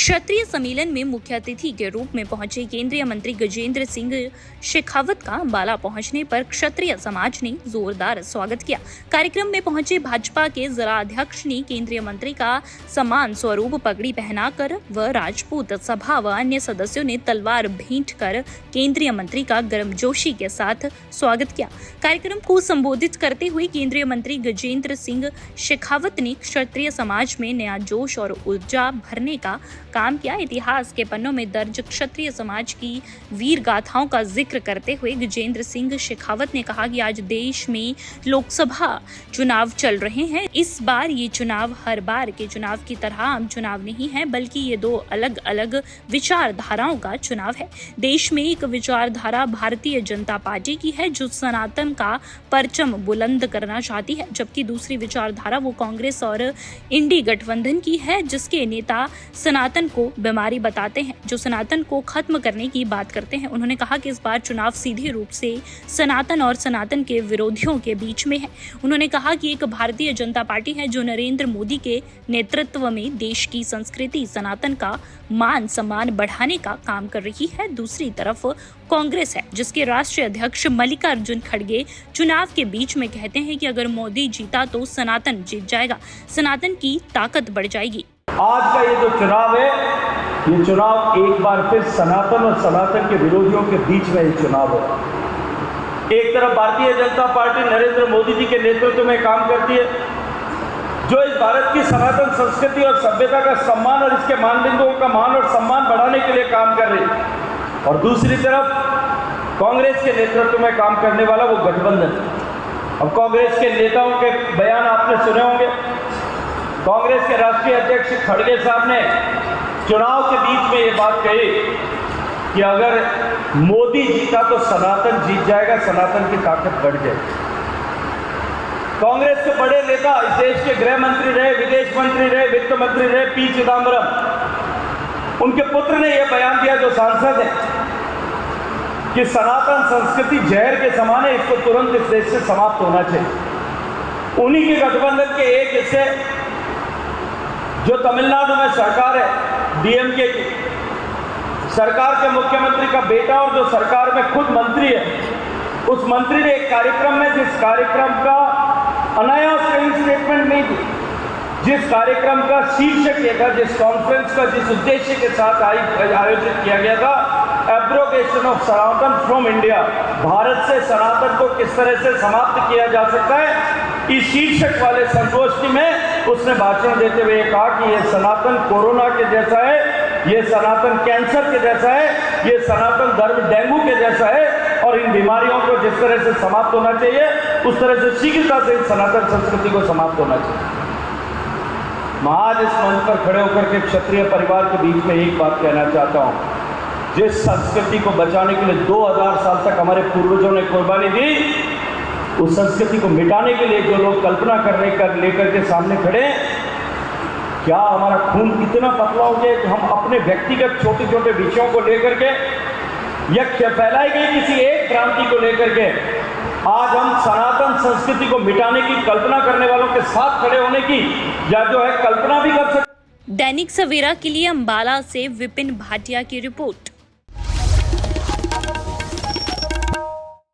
क्षत्रिय सम्मेलन में मुख्य अतिथि के रूप में पहुंचे केंद्रीय मंत्री गजेंद्र सिंह शेखावत का अंबाला पहुंचने पर क्षत्रिय समाज ने जोरदार स्वागत किया। कार्यक्रम में पहुंचे भाजपा के जिला अध्यक्ष ने केंद्रीय मंत्री का सम्मान स्वरूप पगड़ी पहनाकर व राजपूत सभा व अन्य सदस्यों ने तलवार भेंट कर केंद्रीय मंत्री का गर्मजोशी के साथ स्वागत किया। कार्यक्रम को संबोधित करते हुए केंद्रीय मंत्री गजेंद्र सिंह शेखावत ने क्षत्रिय समाज में नया जोश और ऊर्जा भरने का काम किया। इतिहास के पन्नों में दर्ज क्षत्रिय समाज की वीर गाथाओं का जिक्र करते हुए गजेंद्र सिंह शेखावत ने कहा कि आज देश में लोकसभा चुनाव चल रहे हैं। इस बार ये चुनाव हर बार के चुनाव की तरह आम चुनाव नहीं है, बल्कि ये दो अलग अलग विचारधाराओं का चुनाव है। देश में एक विचारधारा भारतीय जनता पार्टी की है जो सनातन का परचम बुलंद करना चाहती है, जबकि दूसरी विचारधारा वो कांग्रेस और इंडी गठबंधन की है जिसके नेता सनातन को बीमारी बताते हैं, जो सनातन को खत्म करने की बात करते हैं। उन्होंने कहा कि इस बार चुनाव सीधे रूप से सनातन और सनातन के विरोधियों के बीच में है। उन्होंने कहा कि एक भारतीय जनता पार्टी है जो नरेंद्र मोदी के नेतृत्व में देश की संस्कृति सनातन का मान सम्मान बढ़ाने का काम कर रही है। दूसरी तरफ कांग्रेस है जिसके राष्ट्रीय अध्यक्ष मल्लिकार्जुन खड़गे चुनाव के बीच में कहते हैं कि अगर मोदी जीता तो सनातन जीत जाएगा, सनातन की ताकत बढ़ जाएगी। आज का ये जो चुनाव है, ये चुनाव एक बार फिर सनातन और सनातन के विरोधियों के बीच में ये चुनाव है। एक तरफ भारतीय जनता पार्टी नरेंद्र मोदी जी के नेतृत्व में काम करती है, जो इस भारत की सनातन संस्कृति और सभ्यता का सम्मान और इसके मानदंडों का मान और सम्मान बढ़ाने के लिए काम कर रही है, और दूसरी तरफ कांग्रेस के नेतृत्व में काम करने वाला वो गठबंधन। अब कांग्रेस के नेताओं के बयान आपने सुने होंगे। कांग्रेस के राष्ट्रीय अध्यक्ष खड़गे साहब ने चुनाव के बीच में ये बात कही कि अगर मोदी जीता तो सनातन जीत जाएगा, सनातन की ताकत बढ़ जाएगी। कांग्रेस के बड़े नेता, इस देश के गृह मंत्री रहे, विदेश मंत्री रहे, वित्त मंत्री रहे, पी चिदम्बरम, उनके पुत्र ने यह बयान दिया जो सांसद है कि सनातन संस्कृति जहर के समान है, इसको तुरंत इस देश से समाप्त होना चाहिए। उन्हीं के गठबंधन के एक हिस्से जो तमिलनाडु में सरकार है, डीएमके की सरकार के मुख्यमंत्री का बेटा और जो सरकार में खुद मंत्री है, उस मंत्री ने एक कार्यक्रम में, जिस कार्यक्रम का अनायास कहीं स्टेटमेंट नहीं दी, जिस कार्यक्रम का शीर्षक ये था, जिस कॉन्फ्रेंस का जिस उद्देश्य के साथ आयोजित किया गया था, abrogation of Sanatan from India, Bharat से सनातन को किस तरह से समाप्त किया जा सकता है, इस शीर्षक वाले संगोष्ठी में उसने भाषण देते हुए कहा कि ये सनातन कोरोना के जैसा है, ये सनातन कैंसर के जैसा है, ये सनातन धर्म डेंगू के जैसा है, और इन बीमारियों को जिस तरह से समाप्त होना चाहिए उस तरह से शीघ्रता से सनातन संस्कृति को समाप्त होना चाहिए। मैं आज इस मंच पर खड़े होकर के क्षत्रिय परिवार के बीच में एक बात कहना चाहता हूँ। जिस संस्कृति को बचाने के लिए 2000 साल तक हमारे पूर्वजों ने कुर्बानी दी, उस संस्कृति को मिटाने के लिए जो लोग कल्पना करने कर लेकर के सामने खड़े, क्या हमारा खून इतना पतला हो गया कि हम अपने व्यक्तिगत छोटे छोटे विषयों को लेकर के या फैलाई गई किसी एक भ्रांति को लेकर के आज हम सनातन संस्कृति को मिटाने की कल्पना करने वालों के साथ खड़े होने की या जो है कल्पना भी कर सकते। दैनिक सवेरा के लिए अंबाला से विपिन भाटिया की रिपोर्ट।